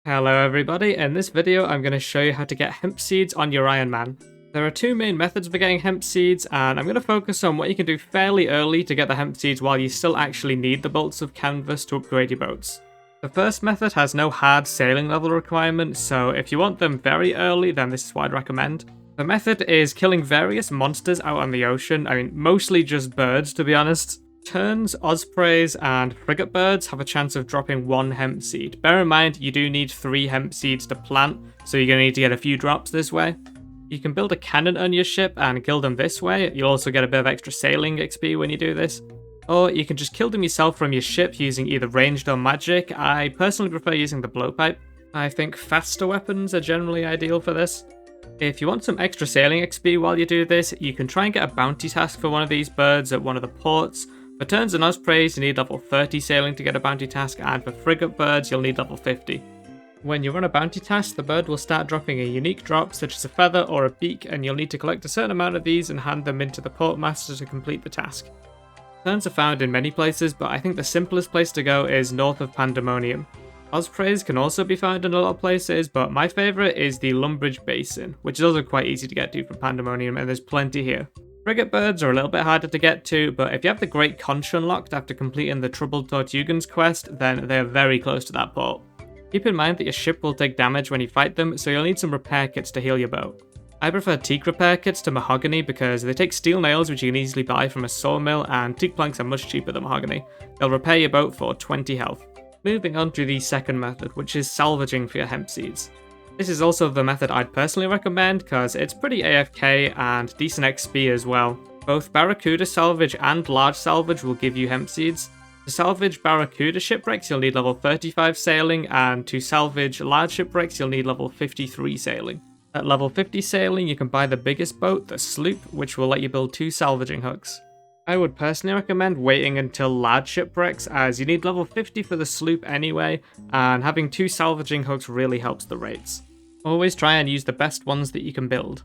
Hello everybody, in this video I'm going to show you how to get hemp seeds on your Ironman. There are two main methods for getting hemp seeds, and I'm going to focus on what you can do fairly early to get the hemp seeds while you still actually need the bolts of canvas to upgrade your boats. The first method has no hard sailing level requirement, so if you want them very early then this is what I'd recommend. The method is killing various monsters out on the ocean, mostly just birds to be honest. Terns, ospreys, and frigatebirds have a chance of dropping one hemp seed. Bear in mind, you do need 3 hemp seeds to plant, so you're going to need to get a few drops this way. You can build a cannon on your ship and kill them this way. You'll also get a bit of extra sailing XP when you do this. Or you can just kill them yourself from your ship using either ranged or magic. I personally prefer using the blowpipe. I think faster weapons are generally ideal for this. If you want some extra sailing XP while you do this, you can try and get a bounty task for one of these birds at one of the ports. For terns and ospreys, you need level 30 sailing to get a bounty task, and for frigatebirds, you'll need level 50. When you run a bounty task, the bird will start dropping a unique drop, such as a feather or a beak, and you'll need to collect a certain amount of these and hand them into the portmaster to complete the task. Terns are found in many places, but I think the simplest place to go is north of Pandemonium. Ospreys can also be found in a lot of places, but my favourite is the Lumbridge Basin, which is also quite easy to get to from Pandemonium, and there's plenty here. Frigatebirds are a little bit harder to get to, but if you have the Great Conch unlocked after completing the Troubled Tortugan's quest, then they are very close to that port. Keep in mind that your ship will take damage when you fight them, so you'll need some repair kits to heal your boat. I prefer teak repair kits to mahogany because they take steel nails which you can easily buy from a sawmill, and teak planks are much cheaper than mahogany. They'll repair your boat for 20 health. Moving on to the second method, which is salvaging for your hemp seeds. This is also the method I'd personally recommend because it's pretty AFK and decent XP as well. Both Barracuda salvage and large salvage will give you hemp seeds. To salvage Barracuda shipwrecks you'll need level 35 sailing, and to salvage large shipwrecks you'll need level 53 sailing. At level 50 sailing you can buy the biggest boat, the sloop, which will let you build 2 salvaging hooks. I would personally recommend waiting until large shipwrecks, as you need level 50 for the sloop anyway, and having 2 salvaging hooks really helps the rates. Always try and use the best ones that you can build.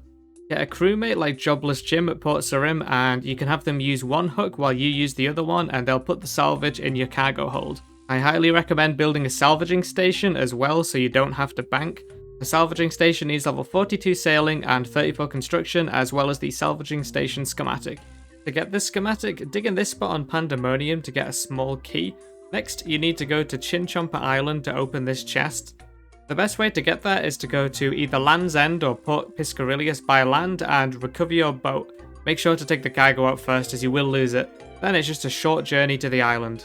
Get a crewmate like Jobless Jim at Port Sarim, and you can have them use one hook while you use the other one, and they'll put the salvage in your cargo hold. I highly recommend building a salvaging station as well so you don't have to bank. The salvaging station needs level 42 sailing and 34 construction, as well as the salvaging station schematic. To get this schematic, dig in this spot on Pandemonium to get a small key. Next, you need to go to Chinchomper Island to open this chest. The best way to get there is to go to either Land's End or Port Piscarilius by land and recover your boat. Make sure to take the cargo out first, as you will lose it. Then it's just a short journey to the island.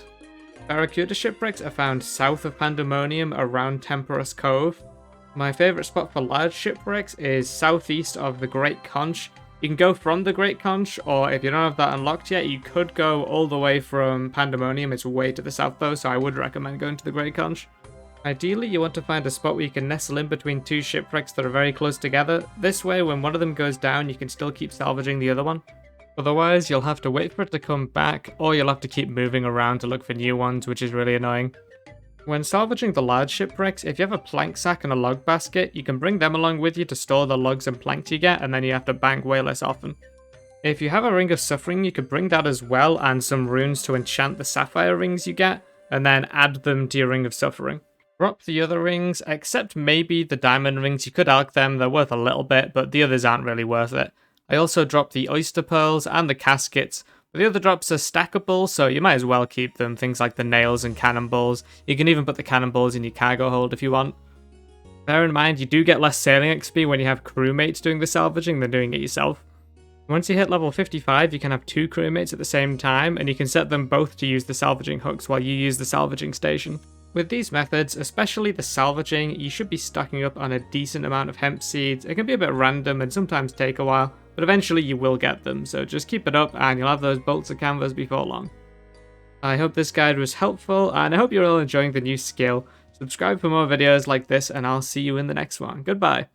Barracuda shipwrecks are found south of Pandemonium around Temperous Cove. My favourite spot for large shipwrecks is southeast of the Great Conch. You can go from the Great Conch, or if you don't have that unlocked yet, you could go all the way from Pandemonium. It's way to the south though, so I would recommend going to the Great Conch. Ideally, you want to find a spot where you can nestle in between 2 shipwrecks that are very close together. This way, when one of them goes down, you can still keep salvaging the other one. Otherwise, you'll have to wait for it to come back, or you'll have to keep moving around to look for new ones, which is really annoying. When salvaging the large shipwrecks, if you have a plank sack and a log basket, you can bring them along with you to store the logs and planks you get, and then you have to bank way less often. If you have a Ring of Suffering, you could bring that as well, and some runes to enchant the sapphire rings you get, and then add them to your Ring of Suffering. Drop the other rings, except maybe the diamond rings. You could alch them, they're worth a little bit, but the others aren't really worth it. I also dropped the oyster pearls and the caskets, but the other drops are stackable, so you might as well keep them. Things like the nails and cannonballs. You can even put the cannonballs in your cargo hold if you want. Bear in mind, you do get less sailing XP when you have crewmates doing the salvaging than doing it yourself. Once you hit level 55, you can have 2 crewmates at the same time, and you can set them both to use the salvaging hooks while you use the salvaging station. With these methods, especially the salvaging, you should be stocking up on a decent amount of hemp seeds. It can be a bit random and sometimes take a while, but eventually you will get them, so just keep it up and you'll have those bolts of canvas before long. I hope this guide was helpful, and I hope you're all enjoying the new skill. Subscribe for more videos like this, and I'll see you in the next one. Goodbye!